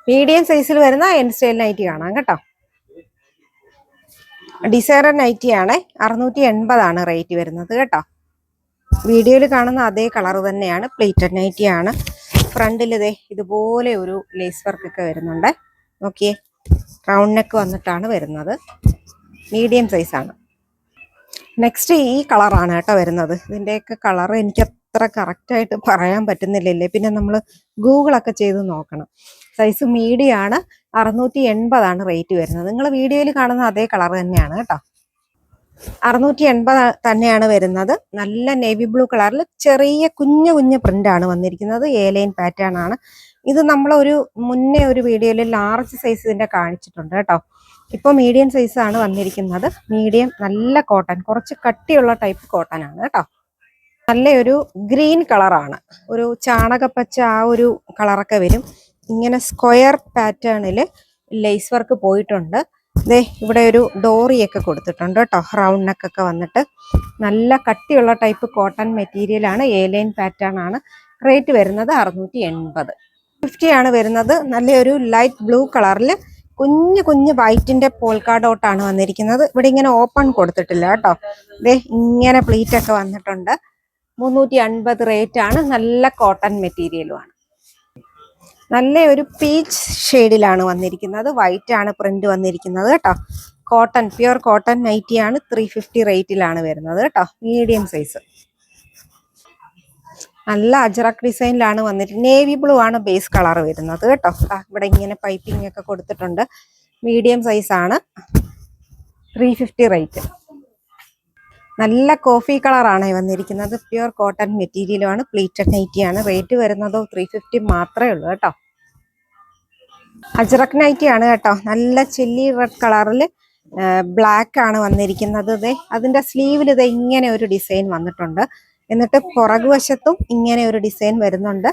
Medium സൈസിൽ വരുന്ന N style nightie കാണാം കേട്ടോ. ഡിസൈനർ നൈറ്റി ആണ്. 680 റേറ്റ് വരുന്നത് കേട്ടോ. വീഡിയോയിൽ കാണുന്ന അതേ കളർ തന്നെയാണ്. പ്ലീറ്റഡ് നൈറ്റി ആണ്. ഫ്രണ്ടിൽ ഇതുപോലെ ഒരു ലേസ് വർക്ക് ഒക്കെ വരുന്നുണ്ട്. നോക്കിയേ, റൗണ്ട് നെക്ക് വന്നിട്ടാണ് വരുന്നത്. മീഡിയം സൈസാണ്. നെക്സ്റ്റ് ഈ കളറാണ് കേട്ടോ വരുന്നത്. ഇതിൻ്റെയൊക്കെ കളർ എനിക്ക് അത്ര കറക്റ്റായിട്ട് പറയാൻ പറ്റുന്നില്ലല്ലേ, പിന്നെ നമ്മൾ ഗൂഗിളൊക്കെ ചെയ്ത് നോക്കണം. സൈസ് മീഡിയം ആണ്. 680 റേറ്റ് വരുന്നത്. നിങ്ങൾ വീഡിയോയിൽ കാണുന്ന അതേ കളർ തന്നെയാണ് കേട്ടോ. 680 തന്നെയാണ് വരുന്നത്. നല്ല നേവി ബ്ലൂ കളറിൽ ചെറിയ കുഞ്ഞു പ്രിന്റ് ആണ് വന്നിരിക്കുന്നത്. എ ലൈൻ പാറ്റേൺ ആണ് ഇത്. നമ്മളൊരു മുന്നേ ഒരു വീഡിയോയിൽ ലാർജ് സൈസ് ഇതിന്റെ കാണിച്ചിട്ടുണ്ട് കേട്ടോ. ഇപ്പോൾ മീഡിയം സൈസ് ആണ് വന്നിരിക്കുന്നത്. മീഡിയം, നല്ല കോട്ടൺ, കുറച്ച് കട്ടിയുള്ള ടൈപ്പ് കോട്ടൺ ആണ് കേട്ടോ. നല്ലൊരു ഗ്രീൻ കളറാണ്. ഒരു ചാണകപ്പച്ച ആ ഒരു കളറൊക്കെ വരും. ഇങ്ങനെ സ്ക്വയർ പാറ്റേണിൽ ലേസ് വർക്ക് പോയിട്ടുണ്ട്. ഇവിടെ ഒരു ഡോറിയൊക്കെ കൊടുത്തിട്ടുണ്ട് കേട്ടോ. റൗണ്ട് നെക്കൊക്കെ വന്നിട്ട് നല്ല കട്ടിയുള്ള ടൈപ്പ് കോട്ടൺ മെറ്റീരിയൽ ആണ്. എ ലൈൻ പാറ്റേൺ ആണ്. റേറ്റ് വരുന്നത് 680 ആണ് വരുന്നത്. നല്ലൊരു ലൈറ്റ് ബ്ലൂ കളറിൽ കുഞ്ഞു വൈറ്റിന്റെ പോൾക്കാ ഡോട്ടാണ് വന്നിരിക്കുന്നത്. ഇവിടെ ഇങ്ങനെ ഓപ്പൺ കൊടുത്തിട്ടില്ല കേട്ടോ. ഇങ്ങനെ പ്ലീറ്റ് ഒക്കെ വന്നിട്ടുണ്ട്. 350 റേറ്റ് ആണ്. നല്ല കോട്ടൺ മെറ്റീരിയലുമാണ്. നല്ല ഒരു പീച്ച് ഷെയ്ഡിലാണ് വന്നിരിക്കുന്നത്. വൈറ്റ് ആണ് പ്രിന്റ് വന്നിരിക്കുന്നത് കേട്ടോ. കോട്ടൺ, പ്യുർ കോട്ടൺ നൈറ്റി ആണ്. 350 റേറ്റിലാണ് വരുന്നത് കേട്ടോ. Medium size. നല്ല അജറക് ഡിസൈനിലാണ് വന്നിരിക്കുന്നത്. നേവി ബ്ലൂ ആണ് ബേസ് കളർ വരുന്നത് കേട്ടോ. ഇവിടെ ഇങ്ങനെ പൈപ്പിംഗ് ഒക്കെ കൊടുത്തിട്ടുണ്ട്. മീഡിയം സൈസ് ആണ്. 350 റേറ്റ്. നല്ല കോഫി കളറാണ് വന്നിരിക്കുന്നത്. പ്യുർ കോട്ടൺ മെറ്റീരിയലുമാണ്. പ്ലീറ്റഡ് നൈറ്റി ആണ്. റേറ്റ് വരുന്നതോ 350 മാത്രമേ ഉള്ളൂ കേട്ടോ. അജറക് നൈറ്റി ആണ് കേട്ടോ. നല്ല ചില്ലി റെഡ് കളറിൽ ബ്ലാക്ക് ആണ് വന്നിരിക്കുന്നത്. അതിന്റെ സ്ലീവിൽ ഇങ്ങനെ ഒരു ഡിസൈൻ വന്നിട്ടുണ്ട്. എന്നിട്ട് പുറകുവശത്തും ഇങ്ങനെ ഒരു ഡിസൈൻ വരുന്നുണ്ട്.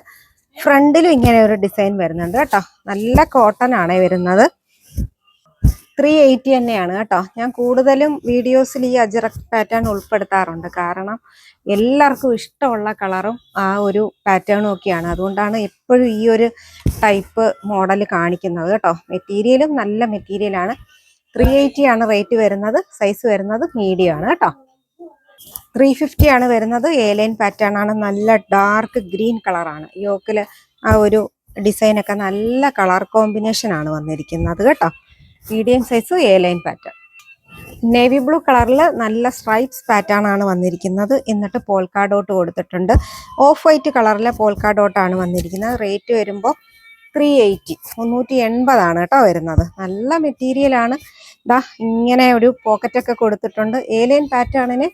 ഫ്രണ്ടിലും ഇങ്ങനെ ഒരു ഡിസൈൻ വരുന്നുണ്ട് കേട്ടോ. നല്ല കോട്ടൺ ആണ് വരുന്നത്. 380 തന്നെയാണ് കേട്ടോ. ഞാൻ കൂടുതലും വീഡിയോസിൽ ഈ അജറക് പാറ്റേൺ ഉൾപ്പെടുത്താറുണ്ട്. കാരണം എല്ലാവർക്കും ഇഷ്ടമുള്ള കളറും ആ ഒരു പാറ്റേണും ഒക്കെയാണ്. അതുകൊണ്ടാണ് എപ്പോഴും ഈ ഒരു ടൈപ്പ് മോഡൽ കാണിക്കുന്നത് കേട്ടോ. മെറ്റീരിയലും നല്ല മെറ്റീരിയലാണ്. 380 ആണ് റേറ്റ് വരുന്നത്. സൈസ് വരുന്നത് മീഡിയം ആണ് കേട്ടോ. 350 ആണ് വരുന്നത്. എ ലൈൻ പാറ്റേൺ ആണ്. നല്ല ഡാർക്ക് ഗ്രീൻ കളറാണ്. യോക്കില് ആ ഒരു ഡിസൈനൊക്കെ നല്ല കളർ കോമ്പിനേഷൻ ആണ് വന്നിരിക്കുന്നത് കേട്ടോ. Medium size A line pattern. Navy blue കളറിൽ നല്ല സ്ട്രൈപ്സ് പാറ്റേൺ ആണ് വന്നിരിക്കുന്നത്. എന്നിട്ട് പോൾക്കാ ഡോട്ട് കൊടുത്തിട്ടുണ്ട്. ഓഫ് വൈറ്റ് കളറിലെ പോൾക്കാ ഡോട്ടാണ് വന്നിരിക്കുന്നത്. റേറ്റ് വരുമ്പോൾ 380, 380 ആണ് കേട്ടോ വരുന്നത്. നല്ല മെറ്റീരിയലാണ്. ഇങ്ങനെ ഒരു പോക്കറ്റൊക്കെ കൊടുത്തിട്ടുണ്ട്. എ ലൈൻ പാറ്റേണിന്,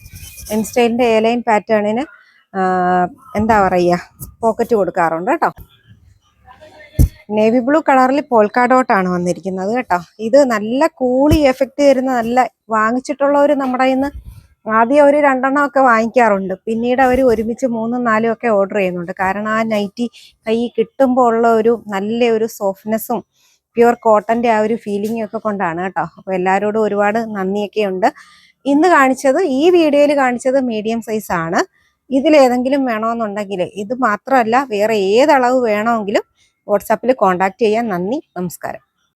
എൻ സ്റ്റൈലിന്റെ എ ലൈൻ പാറ്റേണിന് എന്താ പറയുക, പോക്കറ്റ് കൊടുക്കാറുണ്ട് കേട്ടോ. നേവി ബ്ലൂ കളറിൽ പോൾക്കാ ഡോട്ടാണ് വന്നിരിക്കുന്നത് കേട്ടോ. ഇത് നല്ല കൂളി എഫക്റ്റ് തരുന്ന, നല്ല വാങ്ങിച്ചിട്ടുള്ളവർ നമ്മുടെ ഇന്ന് ആദ്യം ഒരു 2 ഒക്കെ വാങ്ങിക്കാറുണ്ട്. പിന്നീട് അവർ ഒരുമിച്ച് 3, 4 ഒക്കെ ഓർഡർ ചെയ്യുന്നുണ്ട്. കാരണം ആ നൈറ്റി കൈ കിട്ടുമ്പോൾ ഉള്ള ഒരു നല്ല ഒരു സോഫ്റ്റ്നെസ്സും പ്യുർ കോട്ടന്റെ ആ ഒരു ഫീലിംഗും ഒക്കെ കൊണ്ടാണ് കേട്ടോ. അപ്പോൾ എല്ലാവരോടും ഒരുപാട് നന്ദിയൊക്കെ ഉണ്ട്. ഇന്ന് കാണിച്ചത്, ഈ വീഡിയോയിൽ കാണിച്ചത് മീഡിയം സൈസ് ആണ്. ഇതിലേതെങ്കിലും വേണമെന്നുണ്ടെങ്കിൽ, ഇത് മാത്രമല്ല വേറെ ഏതളവ് വേണമെങ്കിലും വാട്സാപ്പിൽ കോൺടാക്ട് ചെയ്യാൻ. നന്ദി, നമസ്കാരം.